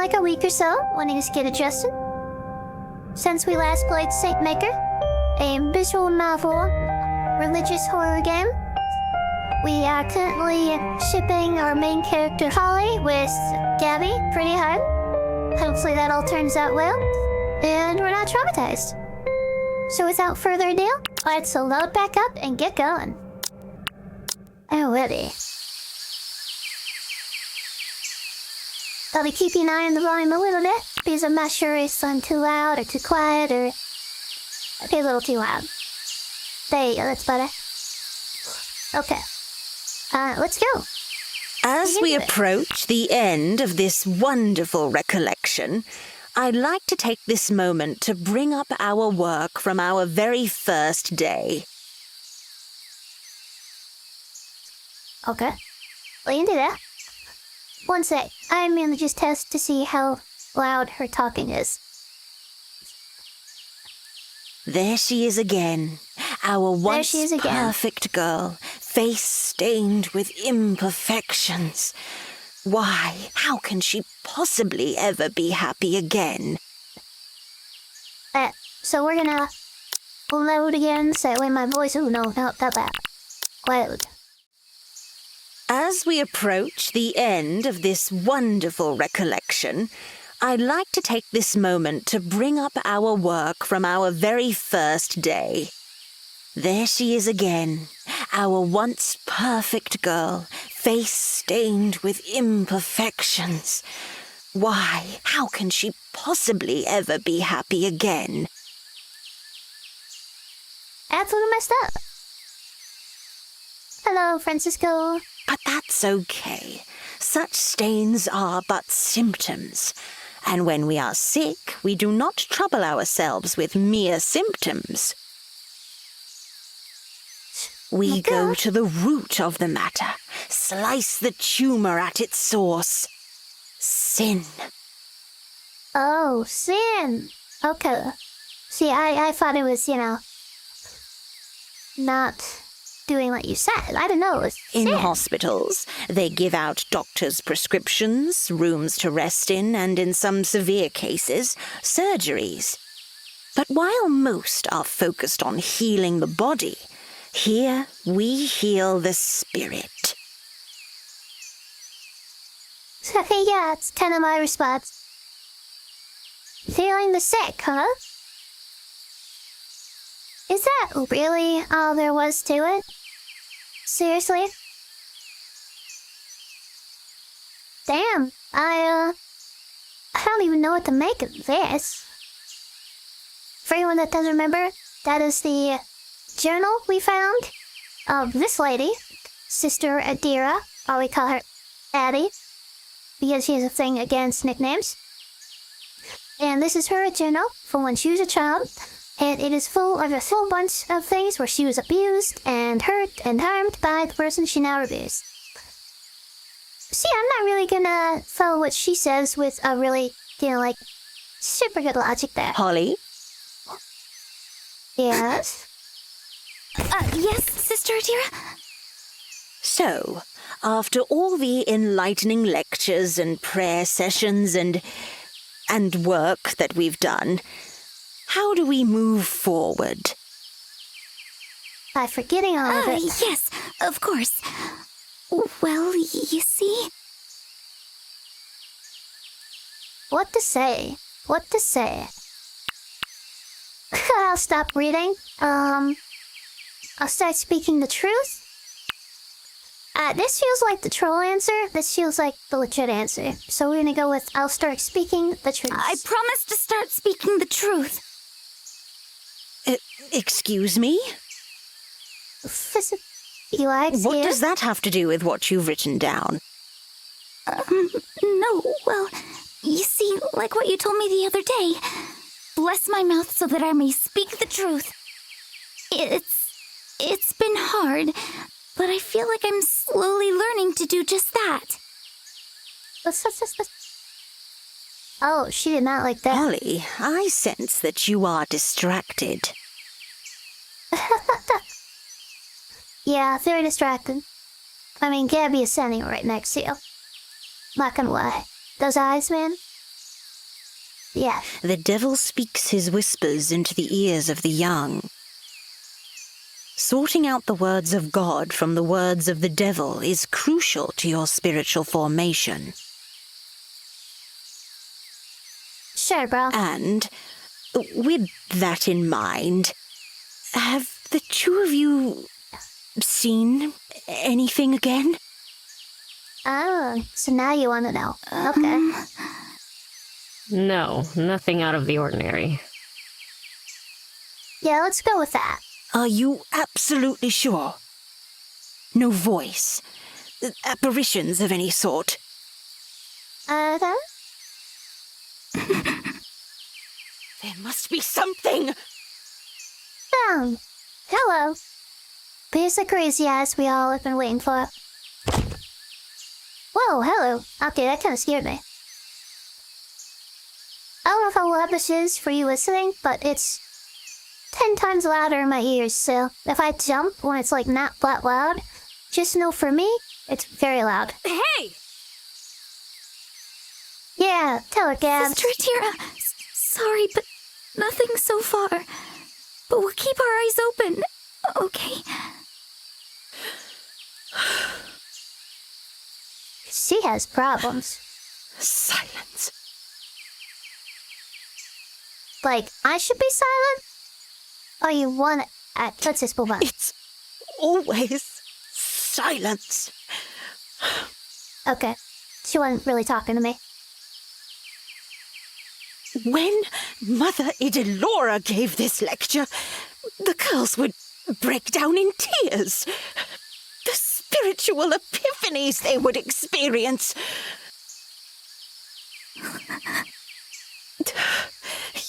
like a week or so, wanting us to get adjusted. Since we last played Saint Maker, a visual novel, religious horror game, we are currently shipping our main character Holly with Gabby pretty hard. Hopefully that all turns out well, and we're not traumatized. So without further ado, let's load back up and get going. Alrighty. I'll be keeping an eye on the volume a little bit, because I'm not sure if I'm too loud or too quiet, or maybe a little too loud. There you go, that's better. Okay. Let's go. As we approach the end of this wonderful recollection, I'd like to take this moment to bring up our work from our very first day. Okay. We can do that. One sec. I merely just test to see how loud her talking is. There she is again, our once perfect girl, face stained with imperfections. Why, how can she possibly ever be happy again? So we're gonna load again, so when my voice, not that. Load. As we approach the end of this wonderful recollection, I'd like to take this moment to bring up our work from our very first day. There she is again, our once perfect girl, face stained with imperfections. Why, how can she possibly ever be happy again? Absolutely messed up. Hello, Francisco. But that's okay. Such stains are but symptoms. And when we are sick, we do not trouble ourselves with mere symptoms. We go to the root of the matter, slice the tumor at its source. Sin. Oh, sin. Okay. See, I thought it was, not doing what you said. I don't know, it was sin. In hospitals, they give out doctors' prescriptions, rooms to rest in, and in some severe cases, surgeries. But while most are focused on healing the body, here we heal the spirit. Yeah, it's kind of my response. Feeling the sick, huh? Is that really all there was to it? Seriously? Damn, I don't even know what to make of this. For anyone that doesn't remember, that is the journal we found of this lady, Sister Adira, or we call her Addie, because she has a thing against nicknames. And this is her journal from when she was a child, and it is full of a whole bunch of things where she was abused and hurt and harmed by the person she now reveres. See, I'm not really gonna follow what she says with a really, super good logic there. Holly? Yes? Yes, Sister Adira? So, after all the enlightening lectures and prayer sessions and work that we've done, how do we move forward? By forgetting all of it. Yes, of course. Well, you see... What to say? I'll stop reading. I'll start speaking the truth. This feels like the troll answer. This feels like the legit answer. So we're gonna go with, I'll start speaking the truth. I promise to start speaking the truth. Excuse me? What does that have to do with what you've written down? No, well, you see, like what you told me the other day. Bless my mouth so that I may speak the truth. It's been hard, but I feel like I'm slowly learning to do just that. Oh, she did not like that. Holly, I sense that you are distracted. Yeah, very distracted. I mean, Gabby is standing right next to you. Not gonna lie. Those eyes, man. Yeah. The devil speaks his whispers into the ears of the young. Sorting out the words of God from the words of the devil is crucial to your spiritual formation. Sure, bro. And, with that in mind, have the two of you seen anything again? Oh, so now you want to know. Okay. No, nothing out of the ordinary. Yeah, let's go with that. Are you absolutely sure? No voice? Apparitions of any sort? Then? There must be something! Hello. Here's the crazy ass we all have been waiting for. Whoa, hello. Okay, that kind of scared me. I don't know how loud this is for you listening, but it's 10 times louder in my ears, so if I jump when it's like not that loud, just know for me, it's very loud. Hey! Yeah, tell her, Gabs. Sister Tira, sorry, but nothing so far. But we'll keep our eyes open, okay? She has problems. Silence. Like, I should be silent? Or you want to... let's just move on. It's always silence. Okay. She wasn't really talking to me. When Mother Idilora gave this lecture, the girls would break down in tears. The spiritual epiphanies they would experience.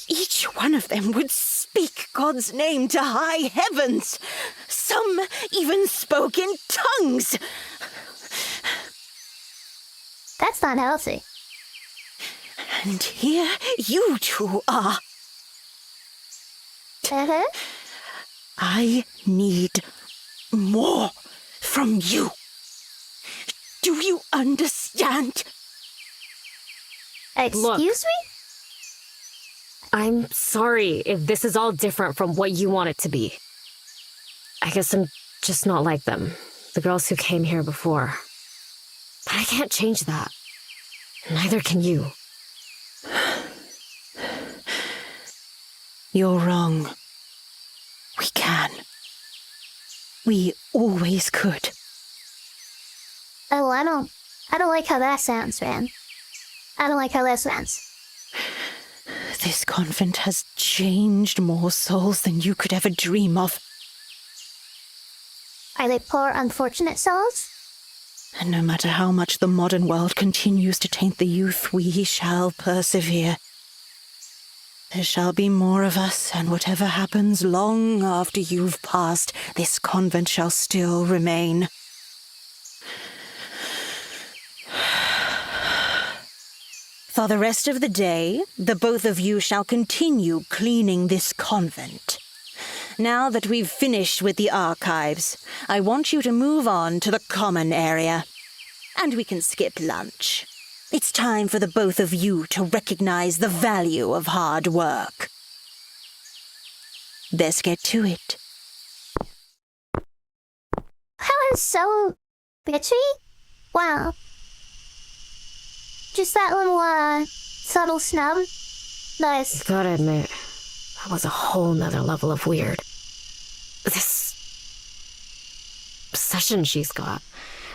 Each one of them would speak God's name to high heavens. Some even spoke in tongues. That's not healthy. And here you two are. Uh-huh. I need more from you. Do you understand? Excuse me? I'm sorry if this is all different from what you want it to be. I guess I'm just not like them, the girls who came here before. But I can't change that. Neither can you. You're wrong. We can. We always could. Oh, I don't like how that sounds, man. I don't like how that sounds. This convent has changed more souls than you could ever dream of. Are they poor, unfortunate souls? And no matter how much the modern world continues to taint the youth, we shall persevere. There shall be more of us, and whatever happens long after you've passed, this convent shall still remain. For the rest of the day, the both of you shall continue cleaning this convent. Now that we've finished with the archives, I want you to move on to the common area. And we can skip lunch. It's time for the both of you to recognize the value of hard work. Let's get to it. That was so bitchy. Wow. Just that little, subtle snub. Nice. Gotta admit, that was a whole nother level of weird. This obsession she's got,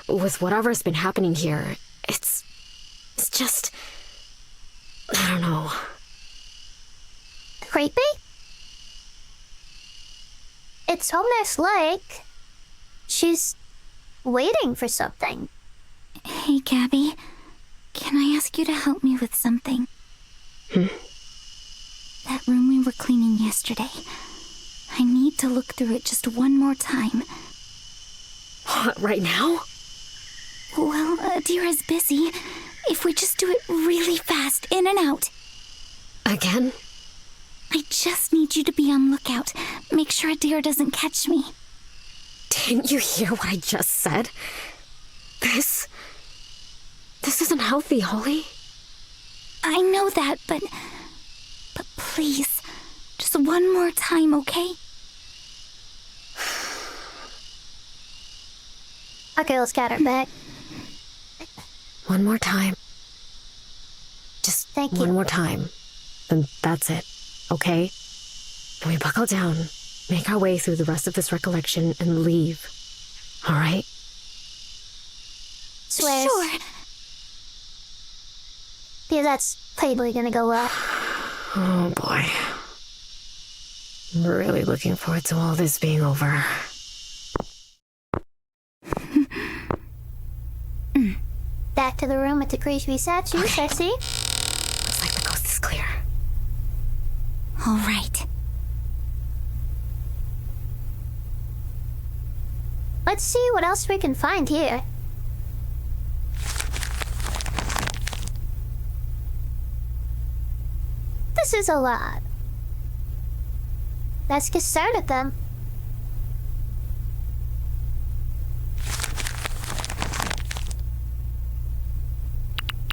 with whatever's been happening here, it's just... I don't know. Creepy? It's almost like she's waiting for something. Hey, Gabby. Can I ask you to help me with something? That room we were cleaning yesterday. I need to look through it just one more time. What, right now? Well, Adira's busy. If we just do it really fast, in and out. Again? I just need you to be on lookout. Make sure Adira doesn't catch me. Didn't you hear what I just said? This isn't healthy, Holly. I know that, but Please, just one more time, okay? Okay, let's get her back. One more time. Just Thank one you. more time. Then that's it, okay? And we buckle down, make our way through the rest of this recollection, and leave. All right? Swears. Sure. Yeah, that's probably gonna go well. Oh, boy. I'm really looking forward to all this being over. Back to the room with the creepy statues, I see. Looks like the coast is clear. All right. Let's see what else we can find here. This is a lot. Let's get started then.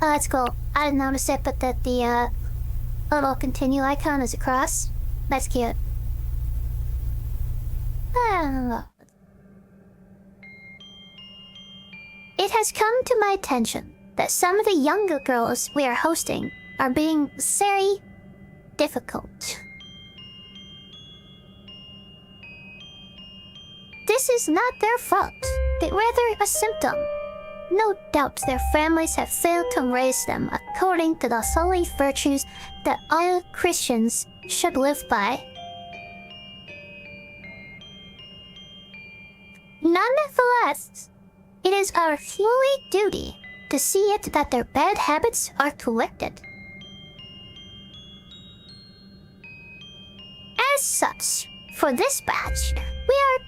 Oh, that's cool. I didn't notice it, but that the little continue icon is a cross. That's cute. It has come to my attention that some of the younger girls we are hosting are being very difficult. This is not their fault, but rather a symptom. No doubt their families have failed to raise them according to the holy virtues that all Christians should live by. Nonetheless, it is our holy duty to see it that their bad habits are corrected. As such, for this batch, we are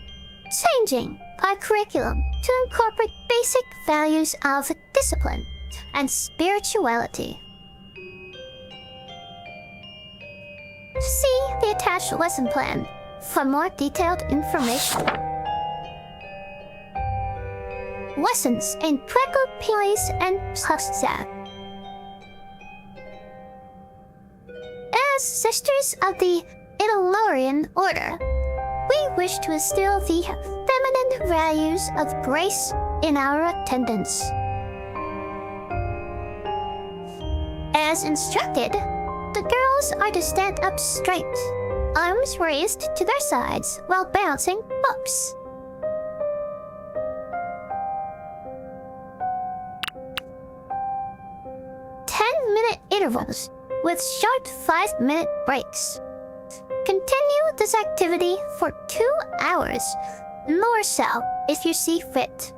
changing our curriculum to incorporate basic values of discipline and spirituality. See the attached lesson plan for more detailed information. Lessons in practical peace and pasta. As sisters of the Idolorian Order, we wish to instill the feminine values of grace in our attendants. As instructed, the girls are to stand up straight, arms raised to their sides while balancing books. Intervals with short 5-minute breaks. Continue this activity for 2 hours, nor so if you see fit.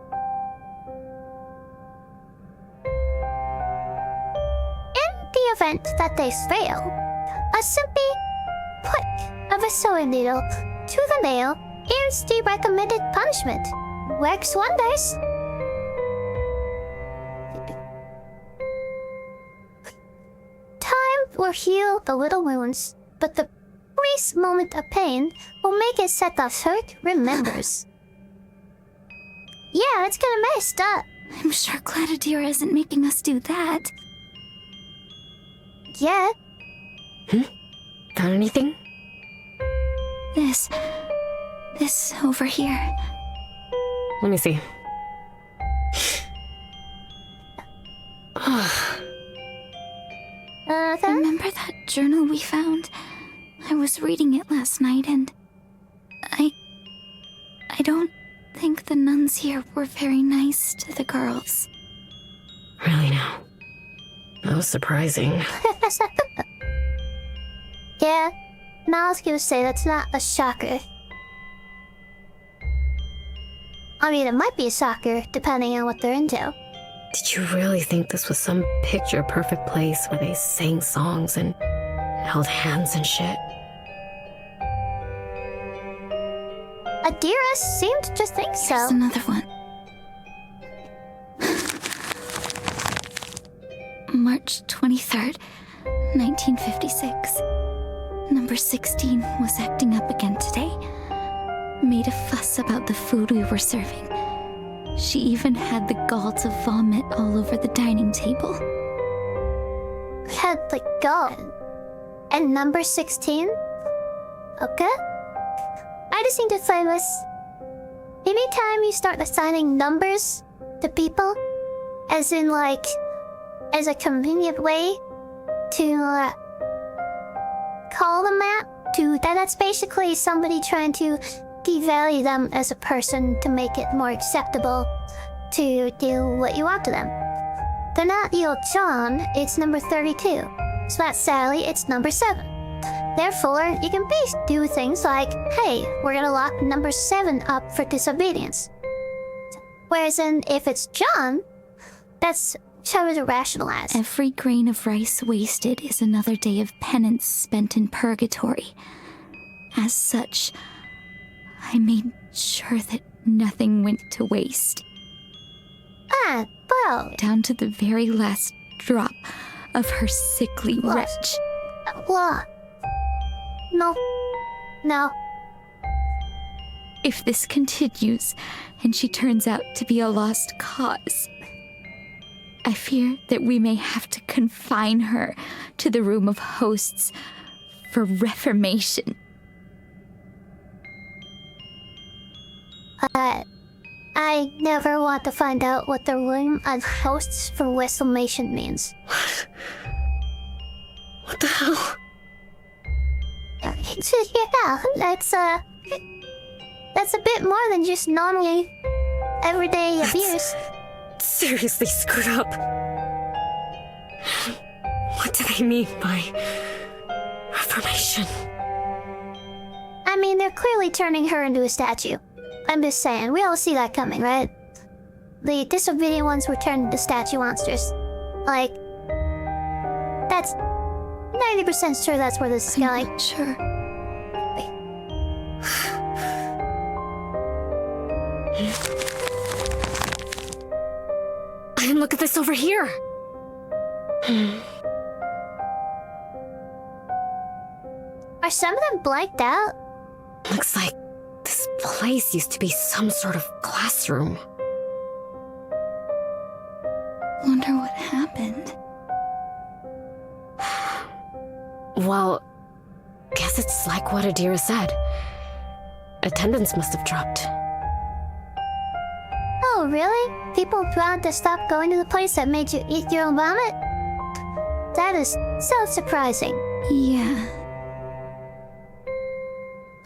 In the event that they fail, a simple prick of a sewing needle to the nail is the recommended punishment. Works wonders. Will heal the little wounds, but the brief moment of pain will make it set the hurt remembers. Yeah, it's kinda messed up. I'm sure Gladadira isn't making us do that. Yeah. Found anything? This over here. Let me see. Remember that journal we found? I was reading it last night and I don't think the nuns here were very nice to the girls. Really now? That was surprising. Yeah, now I was gonna say that's not a shocker. I mean, it might be a shocker, depending on what they're into. Did you really think this was some picture-perfect place where they sang songs and held hands and shit? Adira seemed to think so. Here's another one. March 23rd, 1956. Number 16 was acting up again today. Made a fuss about the food we were serving. She even had the gall to vomit all over the dining table. Had the gall. and number 16? Okay. I just need to say this. Anytime you start assigning numbers to people, as in like, as a convenient way to call them that's basically somebody trying to devalue them as a person to make it more acceptable to do what you want to them. They're not John, it's number 32. So that's Sally, it's number 7. Therefore, you can do things like, hey, we're gonna lock number 7 up for disobedience. Whereas if it's John, that's harder to rationalize. Every grain of rice wasted is another day of penance spent in purgatory. As such, I made sure that nothing went to waste. Well... Down to the very last drop of her sickly wretch. What? No. If this continues, and she turns out to be a lost cause, I fear that we may have to confine her to the room of hosts for reformation. I never want to find out what the room of hosts for reformation means. What the hell? Yeah, that's a bit more than just normally everyday abuse. Seriously screwed up. What do they mean by reformation? I mean, they're clearly turning her into a statue. I'm just saying, we all see that coming, right? The disobedient ones were turned into statue monsters. Like, that's 90% sure that's where this is going. I'm not sure. And look at this over here. Are some of them blanked out? Looks like this place used to be some sort of classroom. Wonder what happened. Well, guess it's like what Adira said. Attendance must have dropped. Oh, really? People tried to stop going to the place that made you eat your own vomit? That is so surprising. Yeah.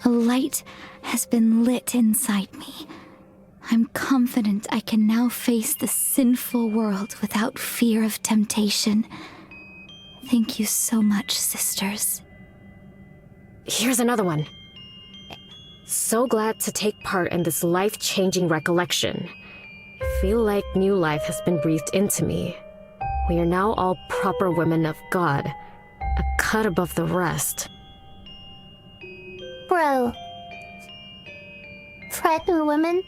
A light has been lit inside me. I'm confident I can now face the sinful world without fear of temptation. Thank you so much, sisters. Here's another one. So glad to take part in this life-changing recollection. I feel like new life has been breathed into me. We are now all proper women of God, a cut above the rest. Bro. Pregnant women?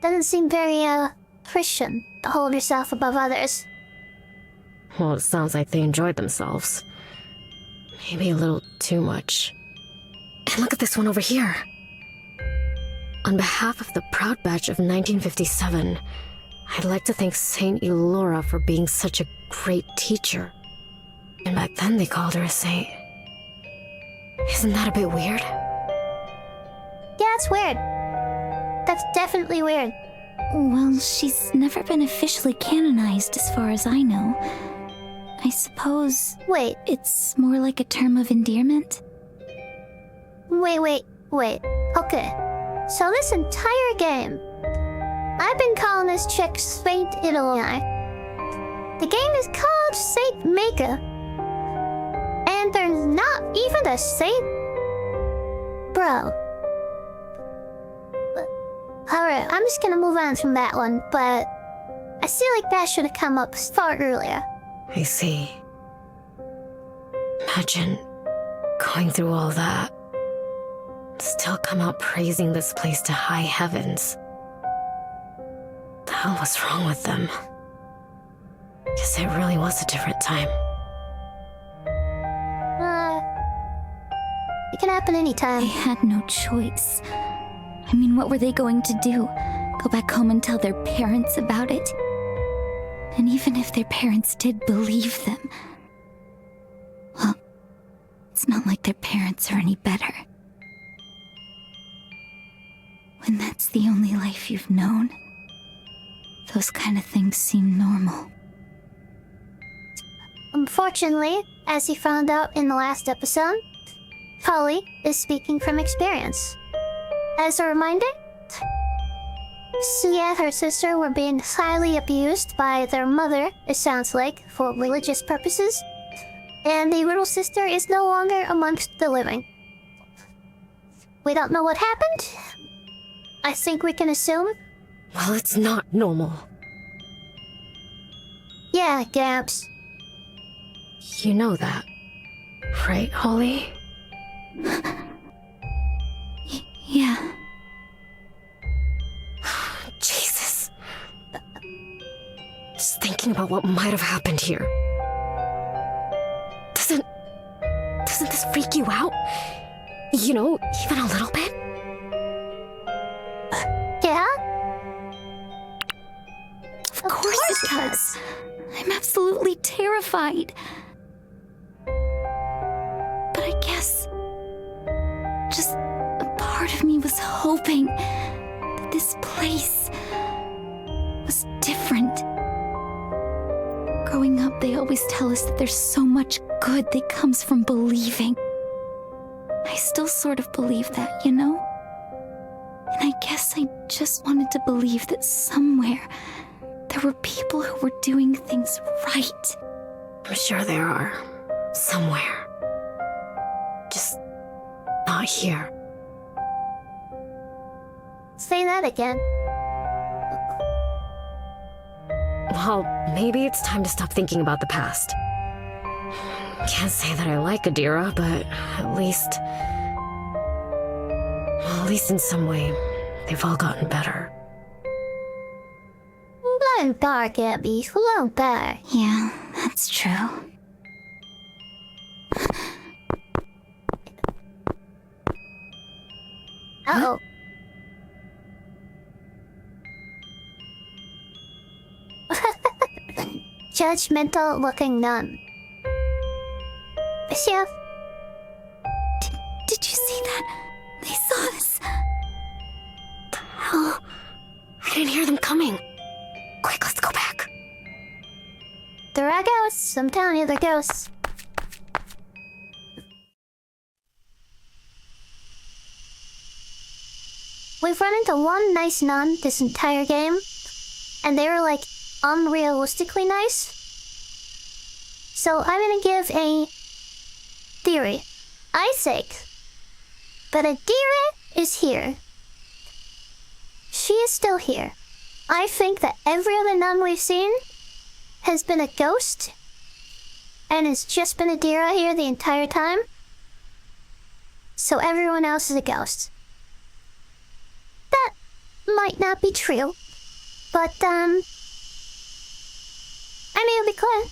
Doesn't seem very, Christian to hold yourself above others. Well, it sounds like they enjoyed themselves. Maybe a little too much. And look at this one over here. On behalf of the proud batch of 1957, I'd like to thank Saint Elora for being such a great teacher. And back then they called her a saint. Isn't that a bit weird? Yeah, it's weird. That's definitely weird. Well, she's never been officially canonized as far as I know. I suppose Wait, it's more like a term of endearment. wait. Okay. So this entire game, I've been calling this chick Saint Italy. The game is called Saint Maker. And there's not even a saint? Bro. Alright, I'm just gonna move on from that one, but I feel like that should have come up far earlier. I see. Imagine going through all that, still come out praising this place to high heavens. The hell was wrong with them? Guess it really was a different time. It can happen anytime. They had no choice. I mean, what were they going to do? Go back home and tell their parents about it? And even if their parents did believe them, well, It's not like their parents are any better. When that's the only life you've known, those kind of things seem normal. Unfortunately, as he found out in the last episode, Polly is speaking from experience. As a reminder, Sia and her sister were being highly abused by their mother, it sounds like, for religious purposes, and the little sister is no longer amongst the living. We don't know what happened. I think we can assume. Well, it's not normal. Yeah, Gabs. You know that, right, Holly? Yeah. Jesus. Just thinking about what might have happened here. Doesn't this freak you out? You know, even a little bit? Yeah? Of course it does. I'm absolutely terrified. But I guess just a part of me was hoping that this place was different. Growing up, they always tell us that there's so much good that comes from believing. I still sort of believe that, you know? And I guess I just wanted to believe that somewhere there were people who were doing things right. I'm sure there are. Somewhere. Just not here. Say that again. Well, maybe it's time to stop thinking about the past. Can't say that I like Adira, but at least in some way, they've all gotten better. Blow dark, Abby. Blow dark. Yeah, that's true. Uh-oh. Judgmental looking nun. Chef, Did you see that? They saw us. The hell? I didn't hear them coming. Quick, let's go back. there are ghosts. I'm telling you, they're ghosts. We've run into one nice nun this entire game, and they were like unrealistically nice. So I'm gonna give a theory. I think that Adira is here. She is still here. I think that every other nun we've seen has been a ghost, and it's just been Adira here the entire time. So everyone else is a ghost. That might not be true, but I mean, it'll be clear.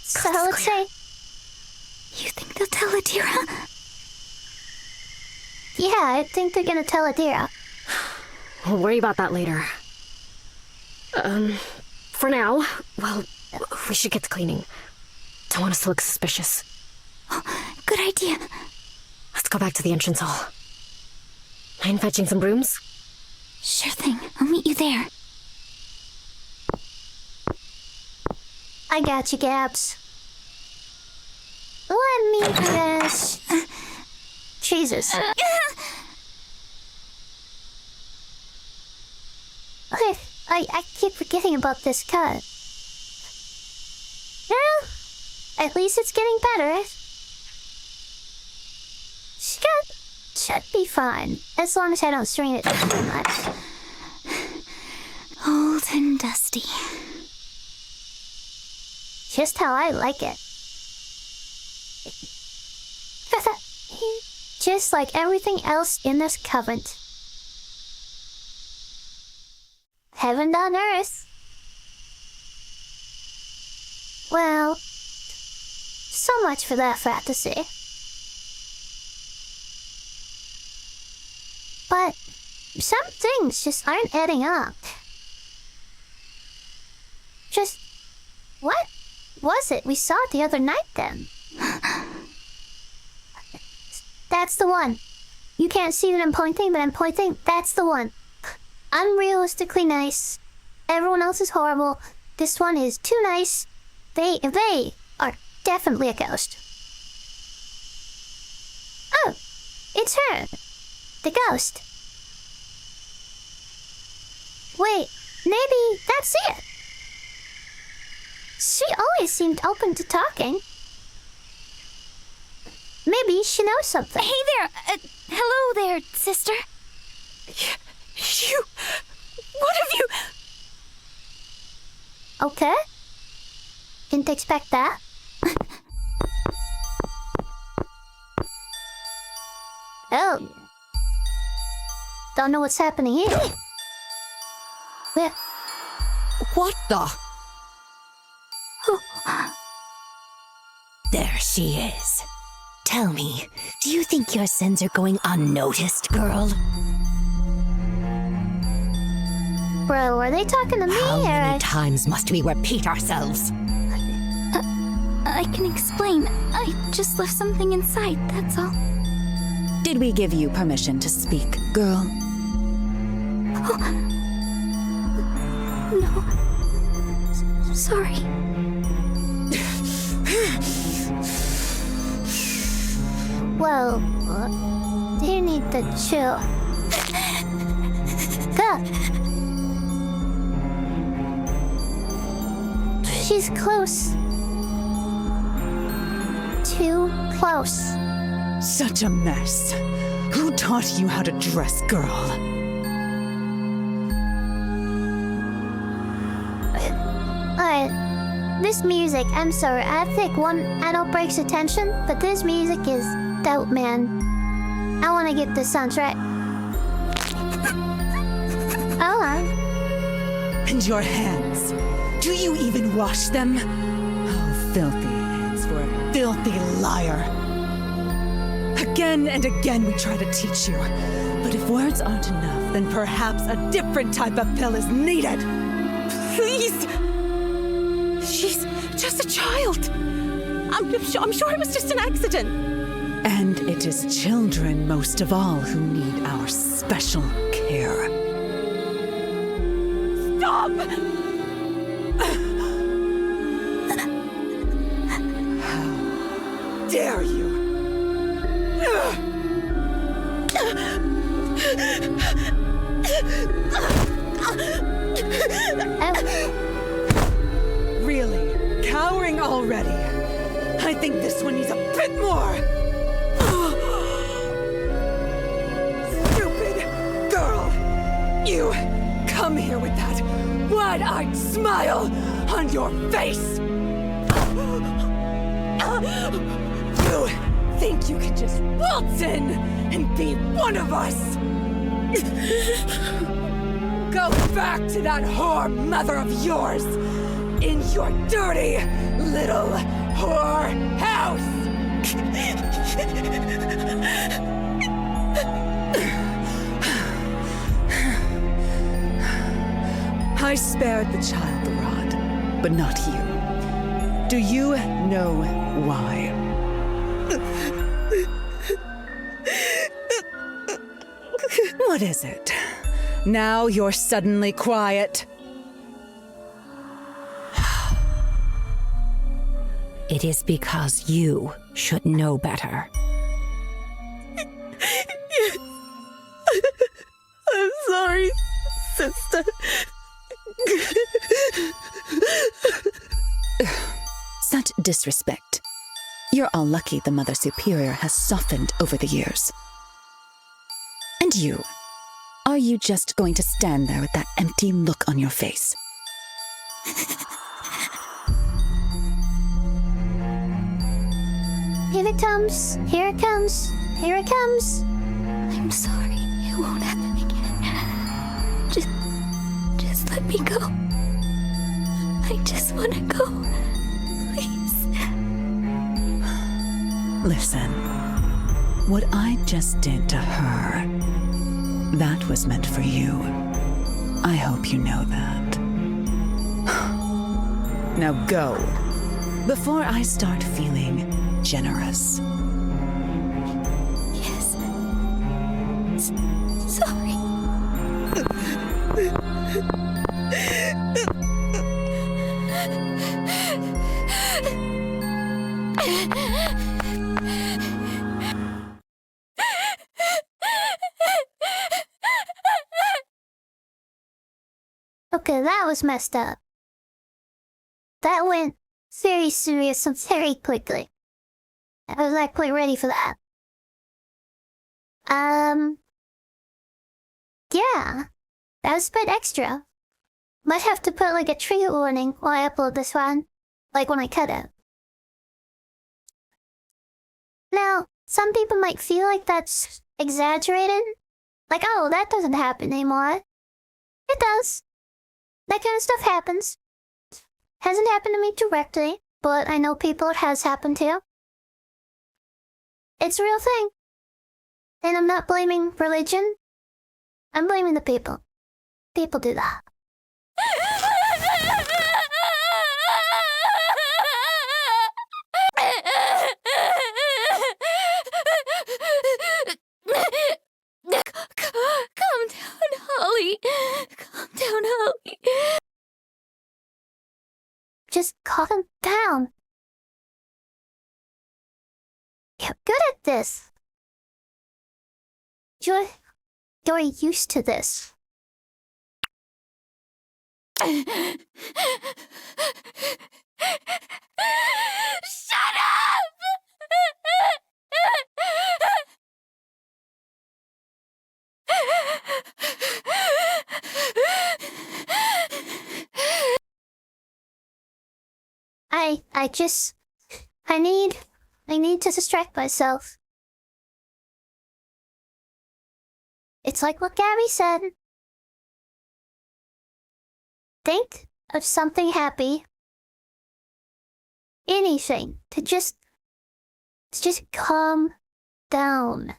So Coast let's clear. say, You think they'll tell Adira? yeah, I think they're gonna tell Adira. We'll worry about that later. For now, well, we should get to cleaning. Don't want us to look suspicious. Oh, good idea. Let's go back to the entrance hall. Mind fetching some brooms? Sure thing. I'll meet you there. I got you, Gabs. Let me guess. Jesus. Okay, I keep forgetting about this cut. Yeah, at least it's getting better. Should be fine, as long as I don't strain it too much. Old and dusty. Just how I like it. Just like everything else in this convent. Heaven on earth. Well, so much for that fantasy. But some things just aren't adding up. Just what was it we saw the other night then? That's the one. You can't see that I'm pointing, but I'm pointing. That's the one. Unrealistically nice. Everyone else is horrible. This one is too nice. They are definitely a ghost. Oh, it's her. The ghost. Wait, maybe that's it. She always seemed open to talking. Maybe she knows something. Hey there! Hello there, sister. You... What have you... Okay. Didn't expect that. Oh. Don't know what's happening here. Where? What the... There she is. Tell me, do you think your sins are going unnoticed, girl? Bro, are they talking to me How or... many times must we repeat ourselves? I can explain. I just left something inside, that's all. Did we give you permission to speak, girl? No. Sorry. Well, you need to chill. Go. She's close. Too close. Such a mess. Who taught you how to dress, girl? This music, I'm sorry, I think one adult breaks attention, but this music is dope, man. I want to get this soundtrack. Hold on. And your hands. Do you even wash them? Oh, filthy hands for a filthy liar. Again and again we try to teach you. But if words aren't enough, then perhaps a different type of pill is needed. Please! She's just a child. I'm sure it was just an accident. And it is children, most of all, who need our special care. Stop! How dare you? Really? Cowering already? I think this one needs a bit more! Stupid girl! You come here with that wide-eyed smile on your face! You think you can just waltz in and be one of us? Go back to that whore mother of yours in your dirty little whore house! I spared the child the rod, but not you. Do you know why? What is it? Now you're suddenly quiet. It is because you should know better. I'm sorry, sister. Such disrespect. You're all lucky the Mother Superior has softened over the years. And you? Are you just going to stand there with that empty look on your face? Here it comes. Here it comes. Here it comes. I'm sorry. It won't happen again. Just let me go. I just want to go. Please. Listen, what I just did to her, that was meant for you. I hope you know that. Now go, before I start feeling generous. Sorry. Okay, that was messed up. That went very serious and very quickly. I was not quite ready for that. Yeah. That was a bit extra. Might have to put like a trigger warning while I upload this one. Like when I cut it. Now, some people might feel like that's exaggerated. Like, oh, that doesn't happen anymore. It does. That kind of stuff happens. Hasn't happened to me directly, but I know people it has happened to. It's a real thing. And I'm not blaming religion. I'm blaming the people. People do that. Calm down, Holly. Calm down, Holly. Just calm down. You're good at this. You're used to this. Shut up! I need to distract myself. It's like what Gabby said. Think of something happy. Anything to just calm down.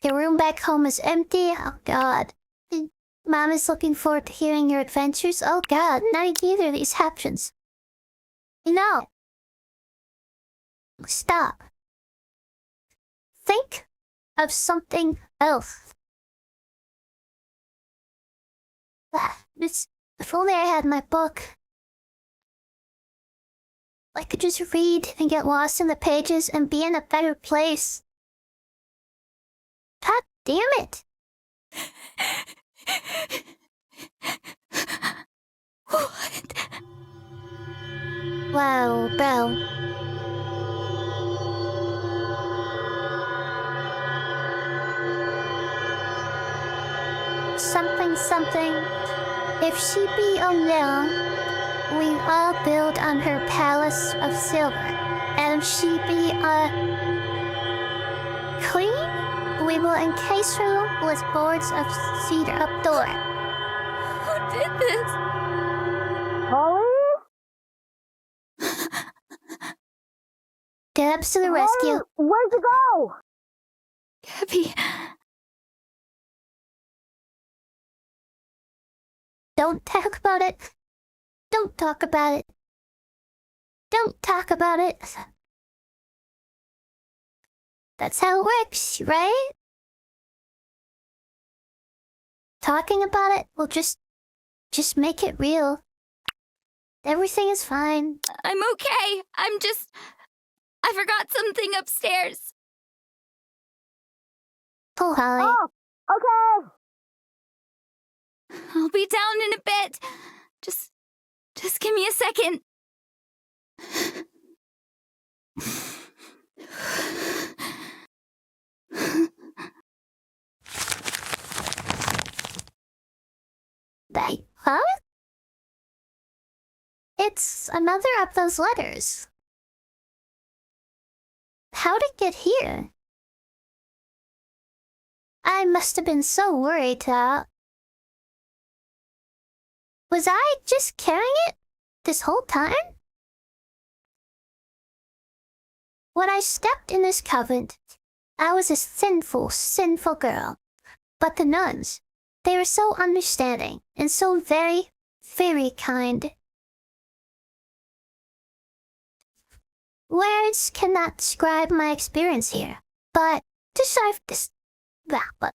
Your room back home is empty. Oh God. Mom is looking forward to hearing your adventures. Oh God, not either of these happens. No. Stop. Think of something else. If only I had my book. I could just read and get lost in the pages and be in a better place. God damn it. What? Wow, Belle. Something. If she be alone, we all build on her palace of silver. And if she be clean, we will encase her with boards of cedar up door. Who did this? Debs to the rescue. Where'd you go? Gabby. Don't talk about it. Don't talk about it. Don't talk about it. That's how it works, right? Talking about it will just make it real. Everything is fine. I'm okay. I forgot something upstairs. Oh, Holly. Okay. I'll be down in a bit. Just give me a second. Huh? It's another of those letters. How'd it get here? I must have been so worried that... Was I just carrying it this whole time? When I stepped in this convent, I was a sinful girl. But the nuns, they were so understanding and so very, very kind. Words cannot describe my experience here, but decipher this. But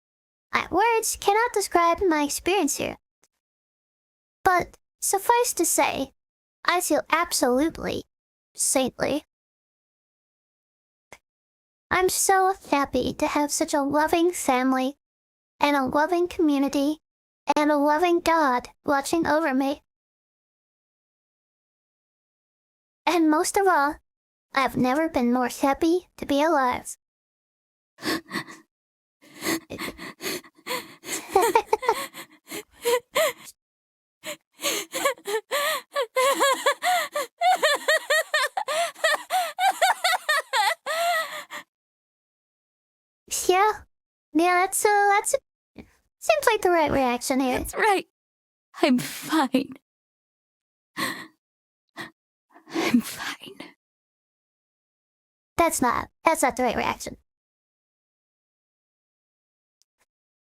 my words cannot describe my experience here. But suffice to say, I feel absolutely saintly. I'm so happy to have such a loving family, and a loving community, and a loving God watching over me. And most of all, I've never been more happy to be alive. Yeah, that's seems like the right reaction here. That's right. I'm fine. I'm fine. That's not the right reaction.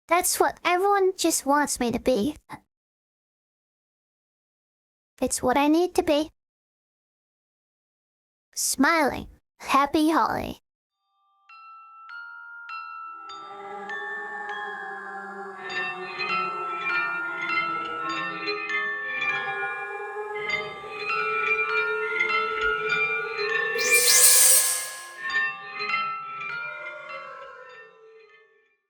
That's what everyone just wants me to be. It's what I need to be. Smiling, happy Holly.